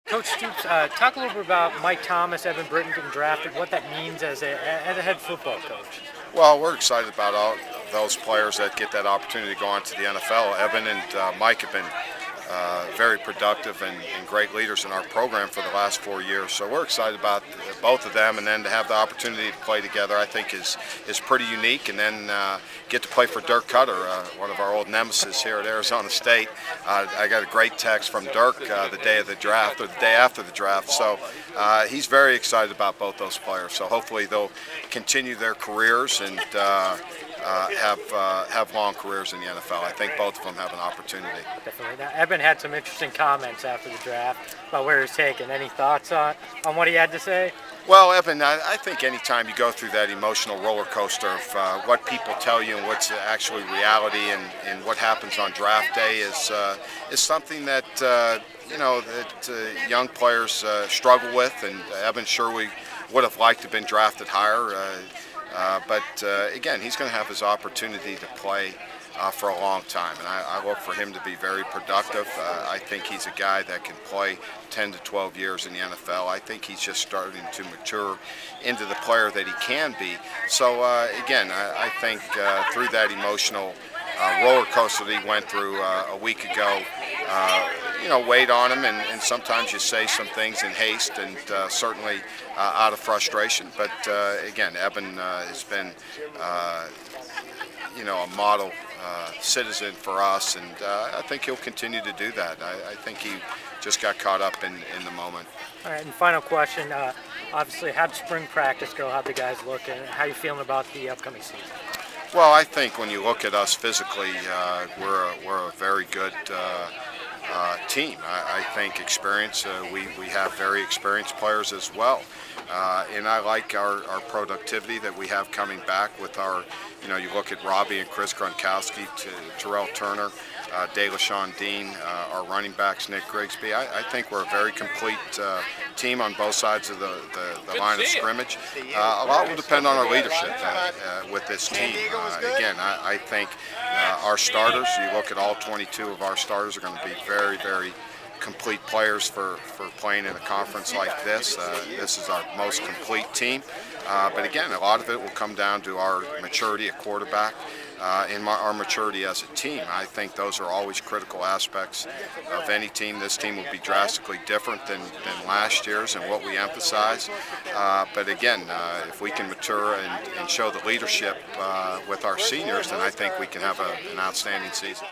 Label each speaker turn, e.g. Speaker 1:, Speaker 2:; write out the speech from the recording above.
Speaker 1: Coach Stoops, talk a little bit about Mike Thomas, Eben Britton getting drafted, what that means as a head football coach.
Speaker 2: Well, we're excited about all those players that get that opportunity to go on to the NFL. Evan and Mike have been very productive and great leaders in our program for the last 4 years. So we're excited about both of them, and then to have the opportunity to play together, I think is pretty unique. And then get to play for Dirk Cutter, one of our old nemesis here at Arizona State. I got a great text from Dirk the day of the draft, or the day after the draft. So he's very excited about both those players. So hopefully they'll continue their careers and have long careers in the NFL. I think both of them have an opportunity.
Speaker 1: Definitely. Now, Eben had some interesting comments after the draft about where he's taken. Any thoughts on what he had to say?
Speaker 2: Well, Eben, I think anytime you go through that emotional roller coaster of what people tell you and what's actually reality and what happens on draft day is something that young players struggle with, and Eben sure we would have liked to have been drafted higher. But again, he's going to have his opportunity to play for a long time, and I look for him to be very productive. I think he's a guy that can play 10 to 12 years in the NFL. I think he's just starting to mature into the player that he can be. So again, I think through that emotional roller coaster that he went through a week ago, weighed on him, and sometimes you say some things in haste and certainly out of frustration. But again, Eben has been a model citizen for us, and I think he'll continue to do that. I think he just got caught up in the moment.
Speaker 1: All right, and final question. Obviously, how'd spring practice go? How'd the guys look, and how are you feeling about the upcoming season?
Speaker 2: Well, I think when you look at us physically, we're a very good team. I think experience. We have very experienced players as well, and I like our productivity that we have coming back with our. You look at Robbie and Chris Gronkowski, to Terrell Turner, DeLaShawn Dean, our running backs, Nick Grigsby. I think we're a very complete team on both sides of the line of scrimmage. A lot will depend on our leadership with this team. Again, I think our starters, you look at all 22 of our starters, are going to be very, very complete players for playing in a conference like this. This is our most complete team. But again, a lot of it will come down to our maturity at quarterback and our maturity as a team. I think those are always critical aspects of any team. This team will be drastically different than last year's and what we emphasize. But again, if we can mature and show the leadership with our seniors, then I think we can have an outstanding season.